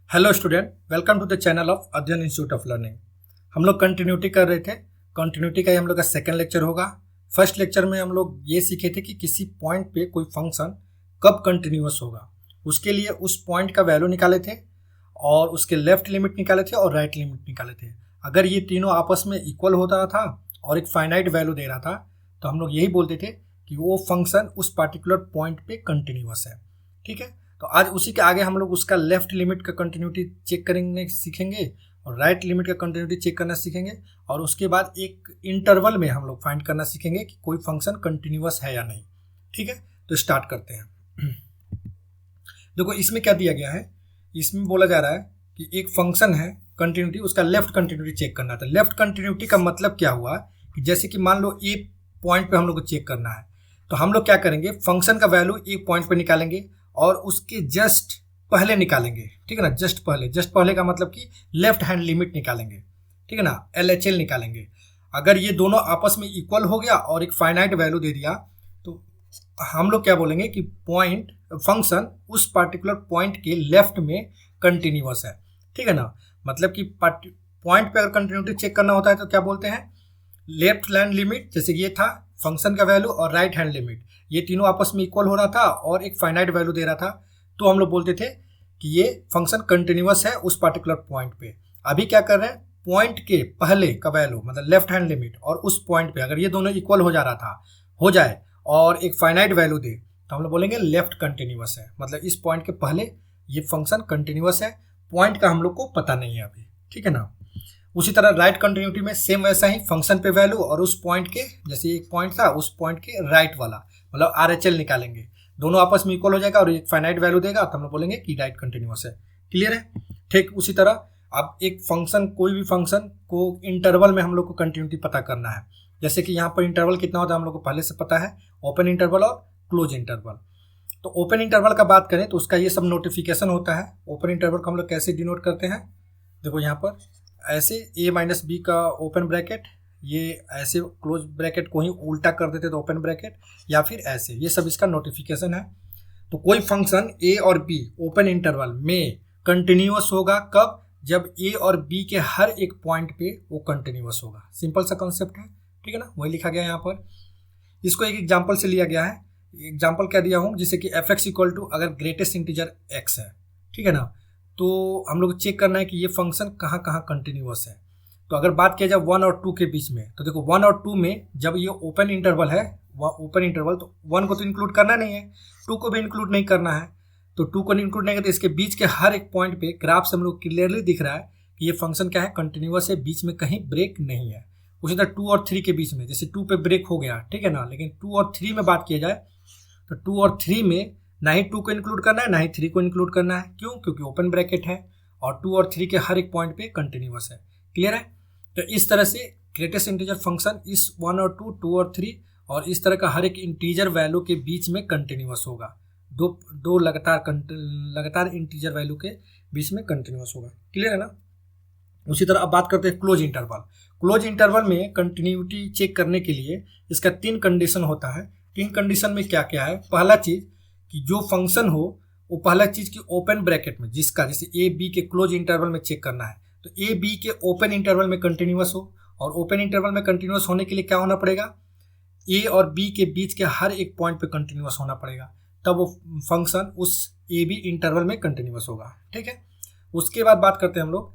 Hello student, welcome to the channel of Adhyayan institute of learning. हम लोग continuity कर रहे थे। कंटिन्यूटी का ही हम लोग का सेकंड लेक्चर होगा। फर्स्ट लेक्चर में हम लोग ये सीखे थे कि किसी पॉइंट पे कोई फंक्शन कब कंटिन्यूअस होगा। उसके लिए उस पॉइंट का वैल्यू निकाले थे और उसके लेफ्ट लिमिट निकाले थे और राइट लिमिट निकाले थे। अगर ये तीनों आपस में इक्वल होता था और एक फाइनाइट वैल्यू दे रहा था तो हम लोग यही बोलते थे कि वो फंक्शन उस पर्टिकुलर पॉइंट पे कंटिन्यूअस है। ठीक है, तो आज उसी के आगे हम लोग उसका लेफ्ट लिमिट का कंटिन्यूटी चेक करने सीखेंगे और राइट लिमिट का कंटिन्यूटी चेक करना सीखेंगे और उसके बाद एक इंटरवल में हम लोग फाइंड करना सीखेंगे कि कोई फंक्शन कंटिन्यूअस है या नहीं। ठीक है, तो स्टार्ट करते हैं। देखो इसमें क्या दिया गया है, इसमें बोला जा रहा है कि एक फंक्शन है कंटिन्यूटी, उसका लेफ्ट कंटिन्यूटी चेक करना था। लेफ्ट कंटिन्यूटी का मतलब क्या हुआ कि जैसे कि मान लो ए पॉइंट पे हम लोग को चेक करना है तो हम लोग क्या करेंगे, फंक्शन का वैल्यू एक पॉइंट पे निकालेंगे और उसके जस्ट पहले निकालेंगे। ठीक है ना, जस्ट पहले का मतलब कि लेफ्ट हैंड लिमिट निकालेंगे। ठीक है ना, LHL निकालेंगे। अगर ये दोनों आपस में इक्वल हो गया और एक फाइनाइट वैल्यू दे दिया तो हम लोग क्या बोलेंगे कि पॉइंट फंक्शन उस पार्टिकुलर पॉइंट के लेफ्ट में कंटिन्यूअस है। ठीक है ना, मतलब कि पॉइंट पे अगर कंटिन्यूटी चेक करना होता है तो क्या बोलते हैं, लेफ्ट हैंड लिमिट, जैसे ये था फंक्शन का वैल्यू, और राइट हैंड लिमिट, ये तीनों आपस में इक्वल हो रहा था और एक फाइनाइट वैल्यू दे रहा था, तो हम लोग बोलते थे कि ये फंक्शन कंटिन्यूअस है उस पार्टिकुलर पॉइंट पे। अभी क्या कर रहे हैं, पॉइंट के पहले का वैल्यू मतलब लेफ्ट हैंड लिमिट और उस पॉइंट पे अगर ये दोनों इक्वल हो जा रहा था, हो जाए और एक फाइनाइट वैल्यू दे तो हम लोग बोलेंगे लेफ्ट कंटिन्यूअस है, मतलब इस पॉइंट के पहले ये फंक्शन कंटिन्यूअस है। पॉइंट का हम लोग को पता नहीं है अभी। ठीक है ना, उसी तरह राइट कंटिन्यूटी में सेम वैसा ही, फंक्शन पे वैल्यू और उस पॉइंट के, जैसे एक पॉइंट था उस पॉइंट के राइट वाला मतलब RHL निकालेंगे। दोनों आपस में इक्वल हो जाएगा और एक फाइनाइट वैल्यू देगा तो हम लोग बोलेंगे कि राइट कंटिन्यूअस है। क्लियर है। ठीक उसी तरह अब एक फंक्शन, कोई भी फंक्शन को इंटरवल में हम लोग को कंटिन्यूटी पता करना है। जैसे कि यहाँ पर इंटरवल कितना होता है हम लोग को पहले से पता है, ओपन इंटरवल और क्लोज इंटरवल। तो ओपन इंटरवल का बात करें तो उसका ये सब नोटिफिकेशन होता है। ओपन इंटरवल को हम लोग कैसे डिनोट करते हैं, देखो यहाँ पर ऐसे a-b का ओपन ब्रैकेट, ये ऐसे क्लोज ब्रैकेट को ही उल्टा कर देते तो ओपन ब्रैकेट, या फिर ऐसे, ये सब इसका नोटिफिकेशन है। तो कोई फंक्शन a और b ओपन इंटरवल में कंटिन्यूअस होगा कब, जब a और b के हर एक पॉइंट पे वो कंटिन्यूअस होगा। सिंपल सा कॉन्सेप्ट है। ठीक है ना, वही लिखा गया है यहाँ पर। इसको एक एग्जाम्पल से लिया गया है। एग्जाम्पल क्या दिया हूँ, जैसे कि f(x) = अगर ग्रेटेस्ट इंटीजर x है, ठीक है ना, तो हम लोग चेक करना है कि ये फंक्शन कहाँ कहाँ कंटिन्यूअस है। तो अगर बात किया जाए 1 और 2 के बीच में, तो देखो 1 और 2 में जब ये ओपन इंटरवल है, ओपन इंटरवल, तो 1 को तो इंक्लूड करना नहीं है, 2 को भी इंक्लूड नहीं करना है। तो 2 को इंक्लूड नहीं करते, इसके बीच के हर एक पॉइंट पे ग्राफ से हम लोग क्लियरली दिख रहा है कि ये फंक्शन क्या है, कंटिन्यूअस है, बीच में कहीं ब्रेक नहीं है। उसी तरह 2 और 3 के बीच में, जैसे 2 पे ब्रेक हो गया, ठीक है ना, लेकिन 2 और 3 में बात किया जाए तो 2 और 3 में ना ही 2 को इंक्लूड करना है ना ही 3 को इंक्लूड करना है। क्यों? क्योंकि ओपन ब्रैकेट है और 2 और 3 के हर एक पॉइंट पे कंटिन्यूअस है। क्लियर है। तो इस तरह से ग्रेटेस्ट इंटीजर फंक्शन इस 1 और 2 और 3 और इस तरह का हर एक इंटीजर वैल्यू के बीच में कंटिन्यूअस होगा। दो लगातार इंटीजर वैल्यू के बीच में कंटिन्यूअस होगा। क्लियर है ना। उसी तरह अब बात करते हैं क्लोज इंटरवल। क्लोज इंटरवल में कंटिन्यूटी चेक करने के लिए इसका 3 कंडीशन होता है। 3 कंडीशन में क्या क्या है, पहला चीज कि जो फंक्शन हो वो पहला चीज की ओपन ब्रैकेट में, जिसका जैसे a b के क्लोज इंटरवल में चेक करना है तो a b के ओपन इंटरवल में कंटिन्यूअस हो, और ओपन इंटरवल में कंटिन्यूअस होने के लिए क्या होना पड़ेगा, a और b के बीच के हर एक पॉइंट पे कंटिन्यूअस होना पड़ेगा, तब वो फंक्शन उस a b इंटरवल में कंटिन्यूअस होगा। ठीक है। उसके बाद बात करते हैं हम लोग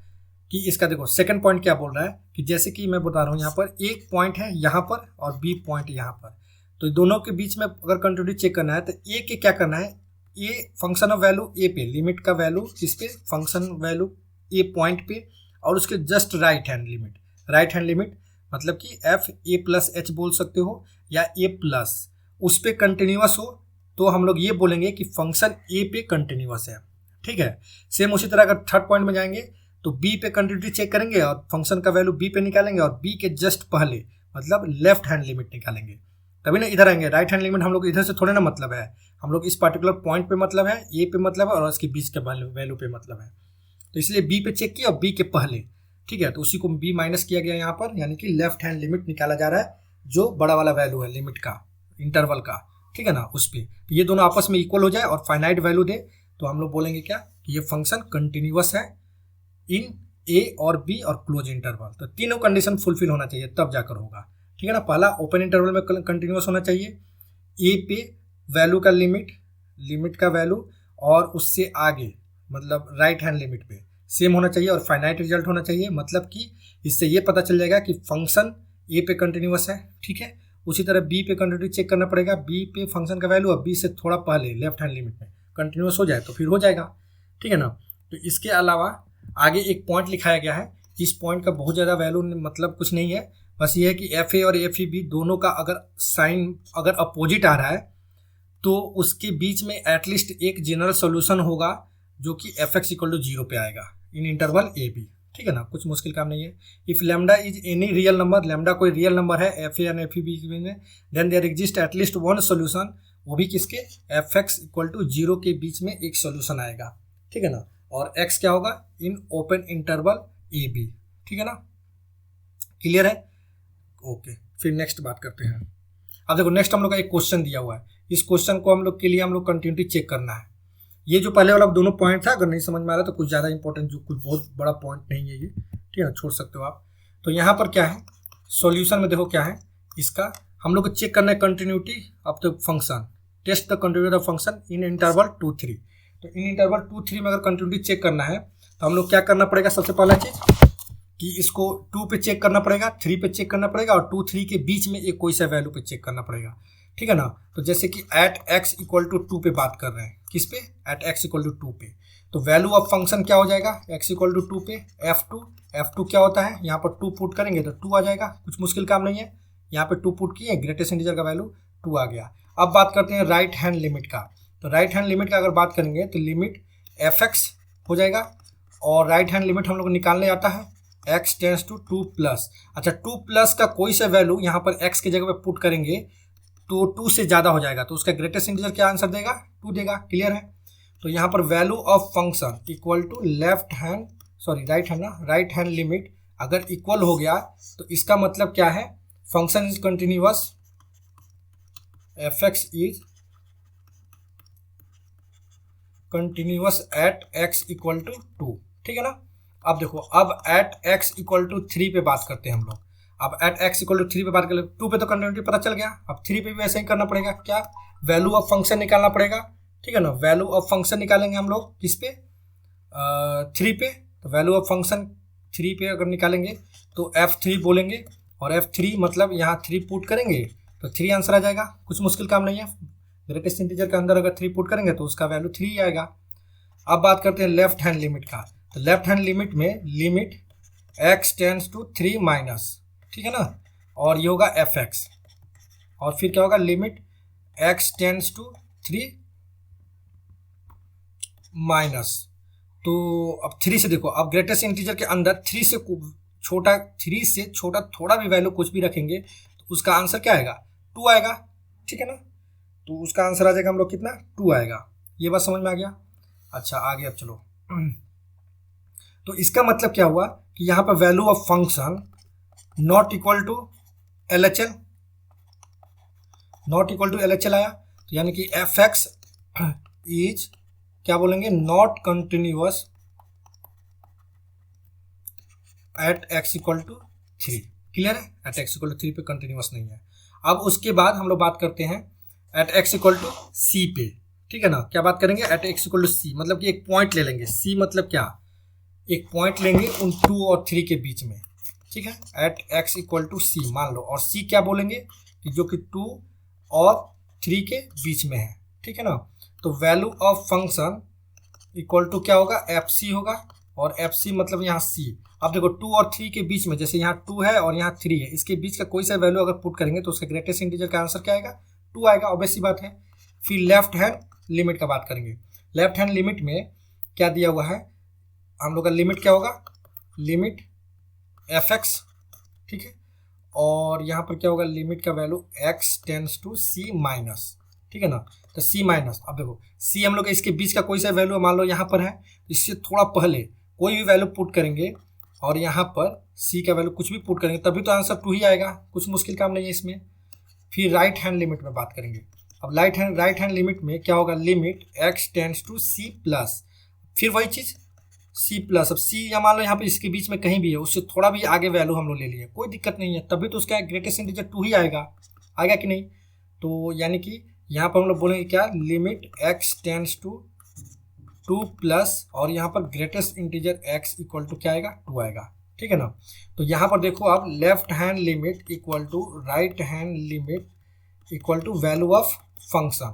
कि इसका देखो सेकंड पॉइंट क्या बोल रहा है कि जैसे कि मैं बता रहा हूँ यहाँ पर एक पॉइंट है यहाँ पर और b पॉइंट यहाँ पर, तो दोनों के बीच में अगर कंटिन्यूटी चेक करना है तो ए के क्या करना है, ए फंक्शन ऑफ वैल्यू ए पे, लिमिट का वैल्यू इस पे, फंक्शन वैल्यू ए पॉइंट पे, और उसके जस्ट राइट हैंड लिमिट मतलब कि f(a+h) बोल सकते हो या a+, उस पे कंटिन्यूअस हो तो हम लोग ये बोलेंगे कि फंक्शन ए पे कंटिन्यूअस है। ठीक है। सेम उसी तरह अगर थर्ड पॉइंट में जाएंगे तो बी पे कंटिन्यूटी चेक करेंगे और फंक्शन का वैल्यू बी पे निकालेंगे और बी के जस्ट पहले मतलब लेफ्ट हैंड लिमिट निकालेंगे, तभी ना इधर आएंगे। राइट हैंड लिमिट हम लोग इधर से थोड़े ना मतलब है, हम लोग इस पर्टिकुलर पॉइंट पे मतलब है, ए पे मतलब है और उसके बीच के वैल्यू पे मतलब है। तो इसलिए बी पे चेक किया और बी के पहले, ठीक है, तो उसी को बी माइनस किया गया यहाँ पर, यानी कि लेफ्ट हैंड लिमिट निकाला जा रहा है, जो बड़ा वाला वैल्यू है लिमिट का, इंटरवल का। ठीक है ना, उस पर तो ये दोनों आपस में इक्वल हो जाए और फाइनाइट वैल्यू दे तो हम लोग बोलेंगे क्या, कि ये फंक्शन कंटिन्यूअस है इन ए और बी और क्लोज इंटरवल। तो तीनों कंडीशन फुलफिल होना चाहिए तब जाकर होगा, ठीक है ना। पहला ओपन इंटरवल में कंटिन्यूअस होना चाहिए, ए पे वैल्यू का लिमिट का वैल्यू और उससे आगे मतलब राइट हैंड लिमिट पे सेम होना चाहिए, और फाइनाइट रिजल्ट होना चाहिए। मतलब कि इससे ये पता चल जाएगा कि फंक्शन ए पे कंटिन्यूअस है, ठीक है। उसी तरह बी पे कंटिन्यूटी चेक करना पड़ेगा, बी पे फंक्शन का वैल्यू अब बी से थोड़ा पहले लेफ्ट हैंड लिमिट में कंटिन्यूअस हो जाए तो फिर हो जाएगा, ठीक है ना। तो इसके अलावा आगे एक पॉइंट लिखाया गया है, इस पॉइंट का बहुत ज़्यादा वैल्यू मतलब कुछ नहीं है, बस ये है कि एफ ए और एफ ई बी दोनों का अगर साइन अगर अपोजिट आ रहा है तो उसके बीच में एटलीस्ट एक जनरल सोल्यूशन होगा जो कि एफ एक्स इक्वल टू 0 पे आएगा इन इंटरवल ए बी, ठीक है ना। कुछ मुश्किल काम नहीं है। If lambda is any real number, lambda कोई रियल नंबर है F A and F E B में, then there exist at least one solution, वो भी किसके, एफ एक्स इक्वल टू 0 के बीच में एक सोल्यूशन आएगा, ठीक है ना। और एक्स क्या होगा, in open interval A B, ठीक है ना। क्लियर है, ओके। फिर नेक्स्ट बात करते हैं। अब देखो नेक्स्ट हम लोग का एक क्वेश्चन दिया हुआ है, इस क्वेश्चन को हम लोग के लिए हम लोग कंटिन्यूटी चेक करना है। ये जो पहले वाला दोनों पॉइंट था, अगर नहीं समझ में आ रहा तो कुछ ज़्यादा इंपॉर्टेंट, जो कुछ बहुत बड़ा पॉइंट नहीं है ये, ठीक है ना, छोड़ सकते हो आप। तो यहाँ पर क्या है सॉल्यूशन में, देखो क्या है इसका, हम लोग को चेक करना है continuity of the function, test the continuity of function in interval 2, 3। तो इन इंटरवल 2, 3 में अगर कंटिन्यूटी चेक करना है तो हम लोग क्या करना पड़ेगा, सबसे पहला चीज़ कि इसको 2 पे चेक करना पड़ेगा, 3 पे चेक करना पड़ेगा, और 2, 3 के बीच में एक कोई सा वैल्यू पे चेक करना पड़ेगा, ठीक है ना। तो जैसे कि एट एक्स इक्वल टू 2 पे बात कर रहे हैं, किस पे, एट एक्स इक्वल टू 2 पे, तो वैल्यू ऑफ फंक्शन क्या हो जाएगा, एक्स इक्वल टू 2 पे f2 क्या होता है, यहाँ पर 2 पुट करेंगे तो 2 आ जाएगा, कुछ मुश्किल काम नहीं है। यहाँ पे 2 पुट किए, ग्रेटेस्ट इंटीजर का वैल्यू 2 आ गया। अब बात करते हैं राइट हैंड लिमिट का। तो राइट हैंड लिमिट का अगर बात करेंगे तो लिमिट एफ एक्स हो जाएगा, और राइट हैंड लिमिट हम लोग निकालने आता है x टेंस टू 2 प्लस। अच्छा 2 प्लस का कोई सा वैल्यू यहाँ पर x के जगह पे पुट करेंगे तो 2 से ज़्यादा हो जाएगा, तो उसका ग्रेटेस्ट इंटीजर क्या आंसर देगा, 2 देगा। क्लियर है। तो यहाँ पर value of function equal to right hand limit अगर इक्वल हो गया तो इसका मतलब क्या है, function is continuous, f x is continuous at x equal to 2, ठीक है ना। अब देखो, अब एट x इक्वल टू 3 पे बात करते हैं हम लोग। अब एट x इक्वल टू 3 पे बात कर, 2 पे तो कंटिन्यूटी पता चल गया, अब 3 पे भी वैसे ही करना पड़ेगा, क्या, वैल्यू ऑफ फंक्शन निकालना पड़ेगा, ठीक है ना। वैल्यू ऑफ फंक्शन निकालेंगे हम लोग किस पे, 3 पे। तो वैल्यू ऑफ फंक्शन 3 पे अगर निकालेंगे तो f3 बोलेंगे, और f3 मतलब यहाँ 3 पुट करेंगे तो 3 आंसर आ जाएगा, कुछ मुश्किल काम नहीं है। ग्रेटेस्ट इंटीजर के अंदर अगर 3 पुट करेंगे तो उसका वैल्यू 3 आएगा। अब बात करते हैं लेफ्ट हैंड लिमिट का। तो लेफ्ट हैंड लिमिट में limit x tends to 3 minus, ठीक है ना, और ये होगा एफ एक्स, और फिर क्या होगा limit x tends to 3 minus. तो अब 3 से देखो, अब ग्रेटेस्ट इंटीजर के अंदर 3 से छोटा थोड़ा भी वैल्यू कुछ भी रखेंगे तो उसका आंसर क्या आएगा, 2 आएगा, ठीक है ना। तो उसका आंसर आ जाएगा हम लोग कितना, 2 आएगा। ये बात समझ में आ गया। अच्छा आगे अब चलो। तो इसका मतलब क्या हुआ कि यहाँ पर value of function not equal to LHL, not equal to LHL आया, तो यानी कि एफ एक्स इज क्या बोलेंगे, not continuous at x equal to 3। Clear है, एट x इक्वल टू 3 पे कंटिन्यूअस नहीं है। अब उसके बाद हम लोग बात करते हैं at x equal to c पे, ठीक है ना। क्या बात करेंगे, at x equal to c, मतलब कि एक पॉइंट ले लेंगे, c मतलब क्या, एक पॉइंट लेंगे उन 2 और 3 के बीच में, ठीक है, at x equal to c मान लो, और c क्या बोलेंगे कि जो कि 2 और 3 के बीच में है, ठीक है ना। तो value of function equal to क्या होगा, fc होगा, और fc मतलब यहाँ c। अब देखो 2 और 3 के बीच में, जैसे यहाँ 2 है और यहाँ 3 है, इसके बीच का कोई सा वैल्यू अगर पुट करेंगे तो उसका ग्रेटेस्ट इंटीजर का आंसर क्या आएगा, 2 आएगा, ऑब्वियस सी बात है। फिर लेफ्ट हैंड लिमिट का बात करेंगे। लेफ्ट हैंड लिमिट में क्या दिया हुआ है, हम लोग का लिमिट क्या होगा, लिमिट एफ एक्स, ठीक है, और यहाँ पर क्या होगा, लिमिट का value x tends to c minus, ठीक है ना। तो c माइनस, अब देखो c हम लोग का इसके बीच का कोई सा वैल्यू मान लो यहाँ पर है, इससे थोड़ा पहले कोई भी वैल्यू पुट करेंगे और यहाँ पर c का वैल्यू कुछ भी पुट करेंगे तभी तो आंसर 2 ही आएगा, कुछ मुश्किल काम नहीं है इसमें। फिर राइट हैंड लिमिट में बात करेंगे। अब राइट हैंड लिमिट में क्या होगा, limit x tends to c plus, फिर वही चीज़ सी प्लस, अब सी या मान लो यहाँ पे इसके बीच में कहीं भी है, उससे थोड़ा भी आगे वैल्यू हम लोग ले लिए, कोई दिक्कत नहीं है, तभी तो उसका ग्रेटेस्ट इंटीजर 2 ही आएगा, आएगा कि नहीं। तो यानी कि यहाँ पर हम लोग बोलेंगे क्या, limit x tends to 2 plus, और यहाँ पर greatest integer x equal to क्या आएगा, 2 आएगा, ठीक है ना। तो यहाँ पर देखो आप, left hand limit equal to right hand limit equal to value of function,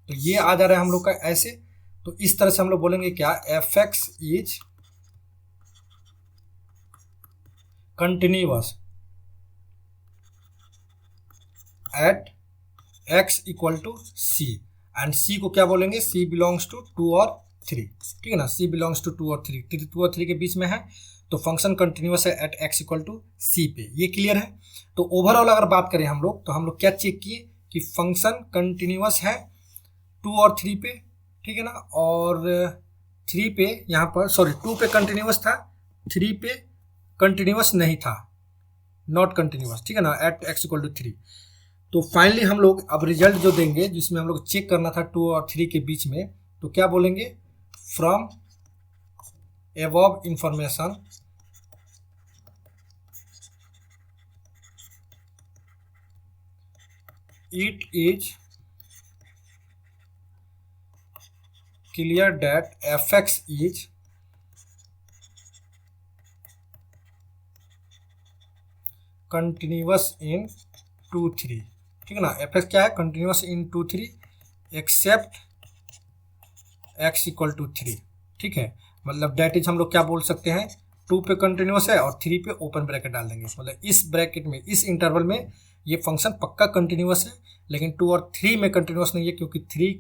तो ये आ जा रहा है हम लोग का ऐसे। तो इस तरह से हम लोग बोलेंगे क्या, f x is continuous at x equal to c, and c को क्या बोलेंगे, c बिलोंग्स टू 2 और 3, ठीक है ना, c बिलोंग्स टू 2 और 3, 2 और 3 के बीच में है, तो फंक्शन कंटिन्यूअस है at x equal to c पे, ये क्लियर है। तो ओवरऑल अगर बात करें हम लोग, तो हम लोग क्या चेक किए कि फंक्शन कंटिन्यूअस है 2 और 3 पे, ठीक है ना, और 3 पे यहाँ पर, सॉरी 2 पे कंटिन्यूअस था, 3 पे कंटिन्यूअस नहीं था, नॉट कंटिन्यूअस, ठीक है ना, एट x इक्वल टू 3। तो फाइनली हम लोग अब रिजल्ट जो देंगे, जिसमें हम लोग चेक करना था 2 और 3 के बीच में, तो क्या बोलेंगे, from above information it is clear that F x is continuous in 2, 3, ठीक है ना, एफ एक्स क्या है, continuous in 2, 3 except x equal to 3, ठीक है, मतलब डेट इज हम लोग क्या बोल सकते हैं, 2 पे कंटिन्यूअस है और 3 पे ओपन ब्रैकेट डाल देंगे, मतलब इस ब्रैकेट में, इस इंटरवल में ये फंक्शन पक्का कंटिन्यूअस है, लेकिन 2 और 3 में कंटिन्यूअस नहीं है, क्योंकि 3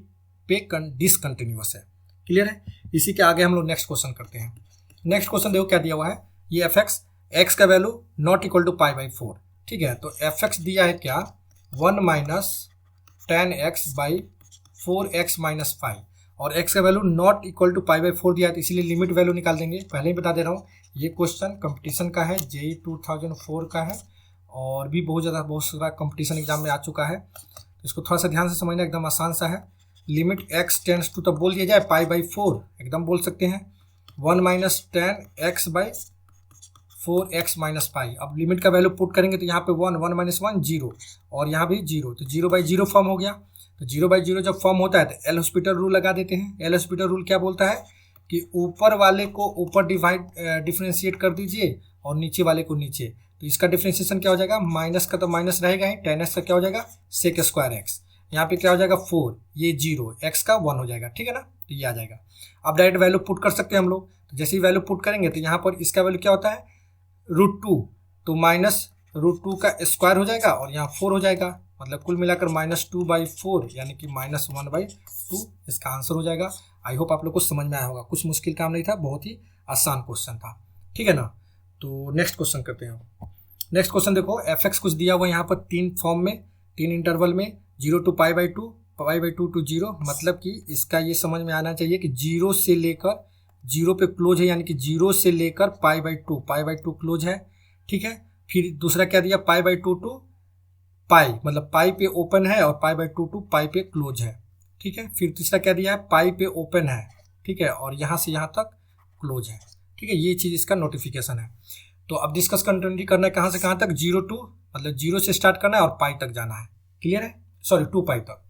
पे डिसकंटिन्यूअस है। क्लियर है। इसी के आगे हम लोग नेक्स्ट क्वेश्चन करते हैं। नेक्स्ट क्वेश्चन देखो क्या दिया हुआ है, ये एफ एक्स का वैल्यू नॉट इक्वल टू π/4, ठीक है, तो एफ एक्स दिया है क्या, 1 माइनस 10x/4x माइनस 5, और x का वैल्यू नॉट इक्वल टू π/4 दिया है, तो इसीलिए लिमिट वैल्यू निकाल देंगे। पहले ही बता दे रहा हूँ, ये क्वेश्चन कंपटीशन का है, JEE 2004 का है, और भी बहुत सारा कंपटीशन एग्जाम में आ चुका है, इसको थोड़ा सा ध्यान से समझना, एकदम आसान सा है। लिमिट x टेंड्स टू, तब बोल दिया जाए π/4, एकदम बोल सकते हैं 1 माइनस 10x/4x माइनस 5। अब लिमिट का वैल्यू पुट करेंगे तो यहाँ पे 1 माइनस 1 0, और यहाँ भी 0, तो 0/0 फॉर्म हो गया। तो 0/0 जब फॉर्म होता है तो एल हॉस्पिटल रूल लगा देते हैं। एल हॉस्पिटल रूल क्या बोलता है कि ऊपर वाले को ऊपर डिफरेंशिएट कर दीजिए और नीचे वाले को नीचे, तो इसका डिफरेंशिएशन क्या हो जाएगा, माइनस का तो माइनस रहेगा ही, 10x का क्या हो जाएगा सेक स्क्वायर x, यहाँ पे क्या हो जाएगा 4, ये 0, x का 1 हो जाएगा, ठीक है ना, तो ये आ जाएगा। अब डायरेक्ट वैल्यू पुट कर सकते हैं हम लोग, तो जैसे ही वैल्यू पुट करेंगे तो यहाँ पर इसका वैल्यू क्या होता है √2, तो माइनस √2 का स्क्वायर हो जाएगा और यहाँ 4 हो जाएगा, मतलब कुल मिलाकर -2/4 यानी कि -1/2 इसका आंसर हो जाएगा। आई होप आप लोग को समझ में आया होगा, कुछ मुश्किल काम नहीं था, बहुत ही आसान क्वेश्चन था, ठीक है ना। तो नेक्स्ट क्वेश्चन करते हैं। नेक्स्ट क्वेश्चन देखो, एफ एक्स कुछ दिया हुआ है यहाँ पर 3 फॉर्म में, 3 इंटरवल में, 0 टू π/2, π/2 टू 0, मतलब कि इसका ये समझ में आना चाहिए कि 0 से लेकर 0 पे क्लोज है, यानी कि 0 से लेकर π/2 क्लोज है, ठीक है। फिर दूसरा क्या दिया, π/2 टू π, मतलब पाई पे ओपन है और π/2 टू पाई पे क्लोज है, ठीक है। फिर तीसरा क्या दिया है, पाई पे ओपन है, ठीक है, और यहाँ से यहाँ तक क्लोज है, ठीक है, ये चीज़ इसका नोटिफिकेशन है। तो अब डिस्कस कंटिन्यू करना है कहाँ से कहाँ तक, 0 टू, मतलब 0 से स्टार्ट करना है और पाई तक जाना है, क्लियर है, सॉरी 2 पाई तक।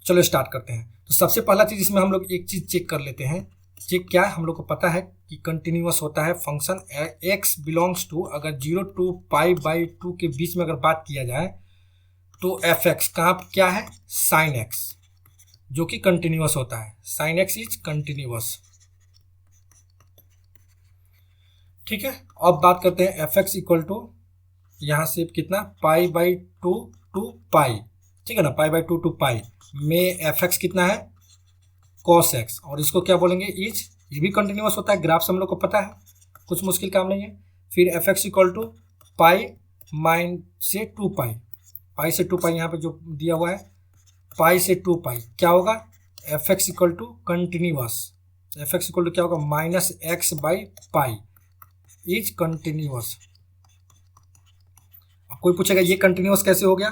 चलो स्टार्ट करते हैं। तो सबसे पहला चीज़ इसमें हम लोग एक चीज़ चेक कर लेते हैं। चेक क्या है, हम लोग को पता है कि कंटिन्यूअस होता है फंक्शन x बिलोंग्स टू, अगर 0 टू π/2 के बीच में अगर बात किया जाए तो एफ एक्स कहाँ क्या है, साइन x, जो कि कंटिन्यूअस होता है, साइन x इज कंटिन्यूअस, ठीक है। अब बात करते हैं एफ एक्स इक्वल टू, यहाँ से कितना π/2 टू पाई, ठीक है ना, π/2 टू पाई में एफ एक्स कितना है cos x, और इसको क्या बोलेंगे इज, ये भी कंटिन्यूअस होता है, ग्राफ से हम लोग को पता है, कुछ मुश्किल काम नहीं है। फिर f x equal to pi minus से 2 पाई, पाई से 2 पाई यहाँ पे जो दिया हुआ है, पाई से 2 पाई क्या होगा, f x equal to continuous, f x equal to क्या होगा -x/पाई इज कंटिन्यूअस। कोई पूछेगा ये कंटिन्यूअस कैसे हो गया,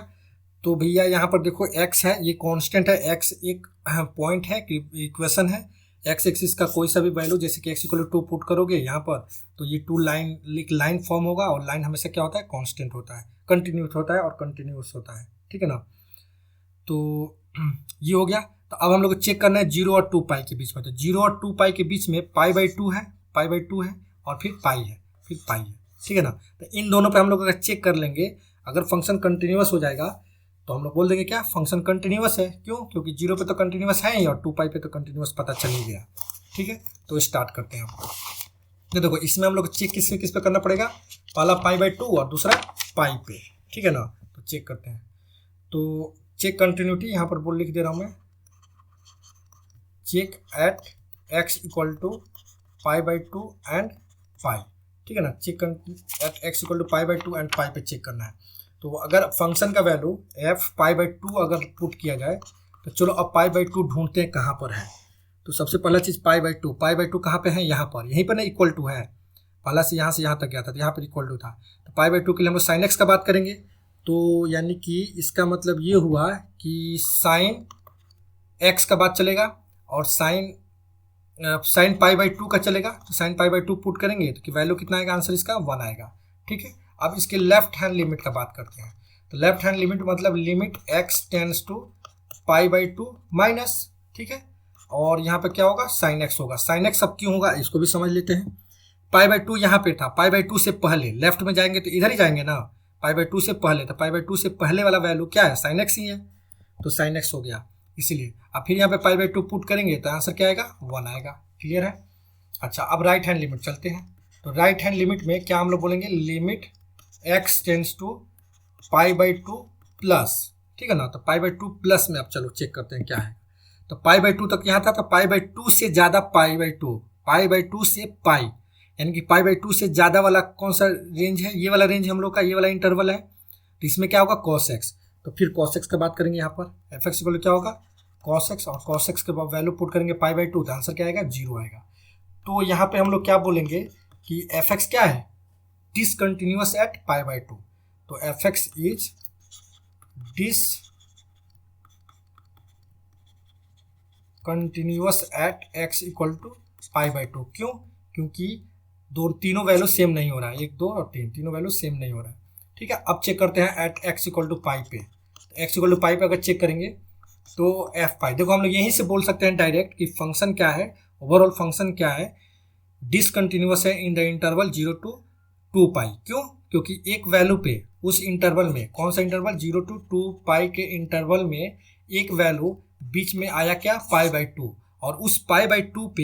तो भैया यहाँ पर देखो x है, ये कांस्टेंट है, x एक पॉइंट है, इक्वेशन है, एक्स एक्सिस का कोई सा भी वैल्यू, जैसे कि एक्स इक्वल टू 2 पुट करोगे यहाँ पर, तो ये 2 लाइन फॉर्म होगा, और लाइन हमेशा क्या होता है, कांस्टेंट होता है, कंटिन्यूस होता है और कंटिन्यूस होता है, ठीक है ना। तो ये हो गया। तो अब हम लोग को चेक करना है 0 और 2 पाई के बीच में। तो 0 और 2 पाई के बीच में पाई/2 है, पाई/2 है, और फिर पाई है, फिर पाई है, ठीक है ना। तो इन दोनों पे हम लोग अगर चेक कर लेंगे, अगर फंक्शन कंटिन्यूस हो जाएगा तो हम लोग बोल देंगे क्या, फंक्शन कंटिन्यूस है। क्यों? क्योंकि 0 पे तो कंटिन्यूस है ही और 2 पाई पे तो कंटिन्यूस पता चल ही गया, ठीक है। तो स्टार्ट करते हैं आपको। तो देखो इसमें हम लोग चेक किस पे करना पड़ेगा, पहला पाई/2 और दूसरा पाई पे, ठीक है ना। तो चेक करते हैं। तो चेक कंटिन्यूटी यहाँ पर बोल लिख दे रहा हूँ मैं, check at x equal to pi by two and pi, ठीक है ना। Check at x equal to pi by two and pi पे चेक करना है। तो अगर फंक्शन का वैल्यू एफ पाई/2 अगर पुट किया जाए, तो चलो अब पाई/2 ढूंढते हैं कहाँ पर है। तो सबसे पहला चीज़ पाई/2 कहाँ पे है, यहाँ पर, यहीं पर ना इक्वल टू है, पहला से यहाँ तक गया था, तो यहाँ पर इक्वल टू था। तो पाई/2 के लिए हम लोग साइन एक्स का बात करेंगे। तो यानी कि इसका मतलब ये हुआ कि साइन एक्स का बात चलेगा और साइन पाई/2 का चलेगा। तो साइन पाई/2 पुट करेंगे तो वैल्यू कितना आएगा, आंसर इसका 1 आएगा, ठीक है। अब इसके लेफ्ट हैंड लिमिट का बात करते हैं। तो लेफ्ट हैंड लिमिट मतलब limit X tends to pi by two minus, ठीक है। और यहाँ पे क्या होगा, साइन एक्स होगा। साइन एक्स अब क्यों होगा इसको भी समझ लेते हैं। पाई/2 यहाँ पे था, पाई/2 से पहले लेफ्ट में जाएंगे तो इधर ही जाएंगे ना, पाई/2 से पहले। तो पाई/2 से पहले वाला वैल्यू क्या है, साइन एक्स ही है, तो साइन एक्स हो गया इसीलिए। अब फिर यहाँ पे पाई/2 पुट करेंगे तो आंसर क्या आएगा, 1 आएगा, क्लियर है। अच्छा अब राइट हैंड लिमिट चलते हैं। तो राइट हैंड लिमिट में क्या हम लोग बोलेंगे, limit X tends to pi by two plus, ठीक है ना। तो पाई/2 प्लस में अब चलो चेक करते हैं क्या है। तो पाई/2 तक यहाँ था, तो पाई/2 से ज़्यादा पाई/2 से पाई, यानी कि पाई/2 से ज़्यादा वाला कौन सा रेंज है, ये वाला रेंज हम लोग का, ये वाला इंटरवल है। तो इसमें क्या होगा, कॉस एक्स। तो फिर कॉस एक्स का बात करेंगे यहाँ पर, एफ एक्स इक्वल क्या होगा, कॉस एक्स, और कॉस एक्स के बाद वैल्यू पुट करेंगे पाई/2, तो आंसर क्या आएगा, 0 आएगा। तो यहाँ पे हम लोग क्या बोलेंगे कि एफ एक्स क्या है, डिसकंटिन्यूअस एट पाई/2। तो F x is discontinuous at x equal to pi by two. क्यों? क्योंकि तीनों वैल्यू सेम नहीं हो रहा है, 1 2 और 3 तीनों वैल्यू सेम नहीं हो रहा है, ठीक है। अब चेक करते हैं एट एक्स इक्वल टू पाई पे। एक्स इक्वल टू पाई पे अगर चेक करेंगे तो एफ पाई, देखो हम लोग यहीं से बोल सकते हैं डायरेक्ट कि फंक्शन क्या है, ओवरऑल फंक्शन क्या है, डिसकंटिन्यूअस है इन द इंटरवल 0 to 2 पाई। क्यों? क्योंकि एक वैल्यू पे उस इंटरवल में, कौन सा इंटरवल, 0 to 2 पाई के इंटरवल में एक वैल्यू बीच में आया क्या, पाई/2, और उस पाई/2 पे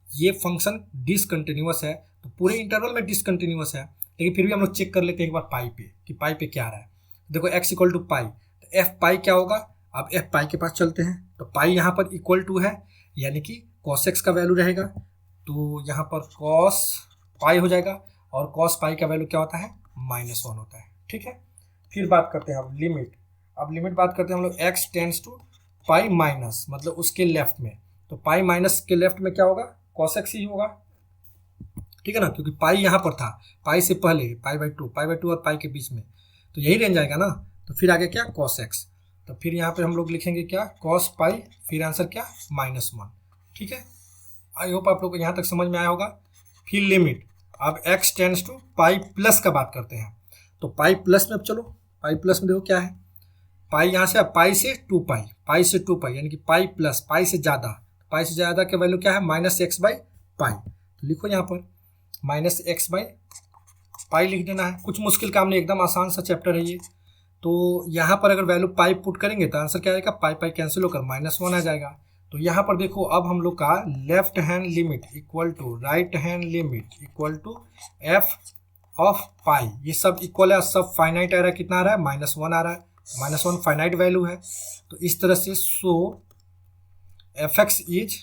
ये फंक्शन डिसकंटिन्यूअस है। तो पूरे इंटरवल में डिसकंटिन्यूअस है, लेकिन फिर भी हम लोग चेक कर लेते हैं एक बार पाई पे कि पाई पे क्या आ रहा है। देखो एक्स इक्वल टू पाई, तो एफ पाई क्या होगा, अब एफ पाई के पास चलते हैं। तो पाई यहाँ पर इक्वल टू है, यानी कि कॉस एक्स का वैल्यू रहेगा, तो यहाँ पर कॉस पाई हो जाएगा, और कॉस पाई का वैल्यू क्या होता है, -1 होता है, ठीक है। फिर बात करते हैं अब लिमिट। अब लिमिट बात करते हैं हम लोग, x tends to pi minus, मतलब उसके लेफ्ट में। तो पाई माइनस के लेफ्ट में क्या होगा, कॉस एक्स ही होगा, ठीक है ना, क्योंकि पाई यहाँ पर था, पाई से पहले पाई/2 और पाई के बीच में, तो यही रेंज आएगा ना। तो फिर आगे क्या, कॉस एक्स। तो फिर यहाँ पे हम लोग लिखेंगे क्या, कॉस पाई, फिर आंसर क्या, -1, ठीक है। आई होप आप लोग को यहाँ तक समझ में आया होगा। फिर लिमिट, अब x tends to pi plus का बात करते हैं। तो पाई प्लस में अब चलो, पाई प्लस में देखो क्या है, पाई यहाँ से, अब पाई से 2 पाई, पाई से 2 पाई, यानी कि पाई प्लस, पाई से ज़्यादा के वैल्यू क्या है, -x/पाई। तो लिखो यहाँ पर -x/पाई लिख देना है, कुछ मुश्किल काम नहीं, एकदम आसान सा चैप्टर है ये। तो यहाँ पर अगर वैल्यू पाई पुट करेंगे तो आंसर क्या आएगा, पाई कैंसिल होकर -1 आ जाएगा। तो यहाँ पर देखो अब हम लोग का left hand limit equal to right hand limit equal to F of pi, ये सब इक्वल है, सब फाइनाइट आ रहा है, कितना आ रहा है, -1 आ रहा है, -1 फाइनाइट वैल्यू है। तो इस तरह से so F x is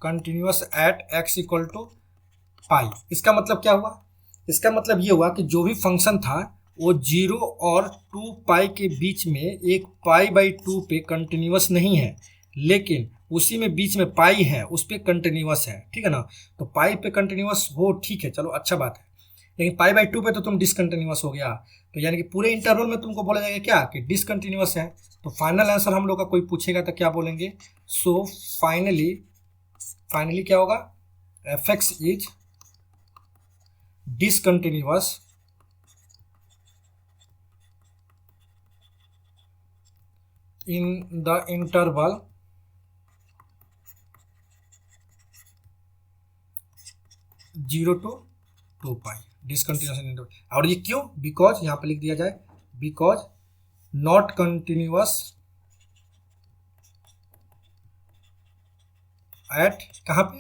continuous at x equal to pi. इसका मतलब क्या हुआ, इसका मतलब ये हुआ कि जो भी फंक्शन था वो 0 और 2 पाई के बीच में एक पाई/2 पे कंटिन्यूअस नहीं है, लेकिन उसी में बीच में पाई है, उस पर कंटिन्यूअस है, ठीक है ना। तो पाई पे कंटिन्यूअस हो, ठीक है, चलो अच्छा बात है, लेकिन पाई/2 पे तो तुम डिसकंटिन्यूअस हो गया। तो यानी कि पूरे इंटरवल में तुमको बोला जाएगा क्या कि डिसकंटिन्यूअस है। तो फाइनल आंसर हम लोग का कोई पूछेगा तो क्या बोलेंगे, सो फाइनली क्या होगा, f x is discontinuous in the interval zero to 2 pi, discontinuous in interval. और ये क्यों, बिकॉज यहाँ पे लिख दिया जाए, बिकॉज नॉट कंटिन्यूअस एट कहाँ पे,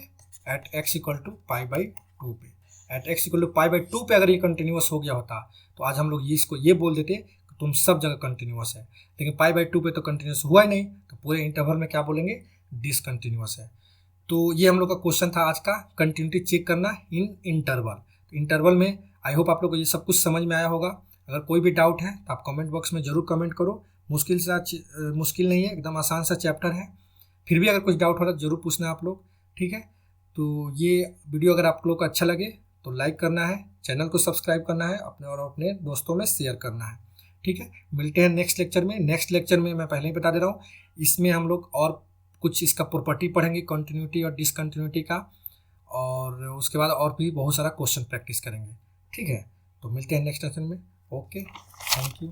at x equal to pi by 2 पे, at x equal to pi by 2 पे अगर ये कंटिन्यूअस हो गया होता तो आज हम लोग ये इसको ये बोल देते कि तुम सब जगह कंटिन्यूअस है, लेकिन पाई बाई 2 पे तो कंटिन्यूअस हुआ ही नहीं, तो पूरे इंटरवल में क्या बोलेंगे, डिसकंटिन्यूअस है। तो ये हम लोग का क्वेश्चन था आज का, कंटिन्यूटी चेक करना इन इंटरवल। इंटरवल में आई होप आप लोग को ये सब कुछ समझ में आया होगा। अगर कोई भी डाउट है तो आप कमेंट बॉक्स में जरूर कमेंट करो। मुश्किल नहीं है, एकदम आसान सा चैप्टर है। फिर भी अगर कुछ डाउट हो तो जरूर पूछना आप लोग, ठीक है। तो ये वीडियो अगर आप लोग को अच्छा लगे तो लाइक करना है, चैनल को सब्सक्राइब करना है, अपने दोस्तों में शेयर करना है, ठीक है। मिलते हैं नेक्स्ट लेक्चर में। नेक्स्ट लेक्चर में मैं पहले ही बता दे रहा हूँ, इसमें हम लोग और कुछ इसका प्रॉपर्टी पढ़ेंगे, कंटिन्यूटी और डिसकंटिन्यूटी का, और उसके बाद और भी बहुत सारा क्वेश्चन प्रैक्टिस करेंगे, ठीक है। तो मिलते हैं नेक्स्ट लेक्चर में। Okay, thank you.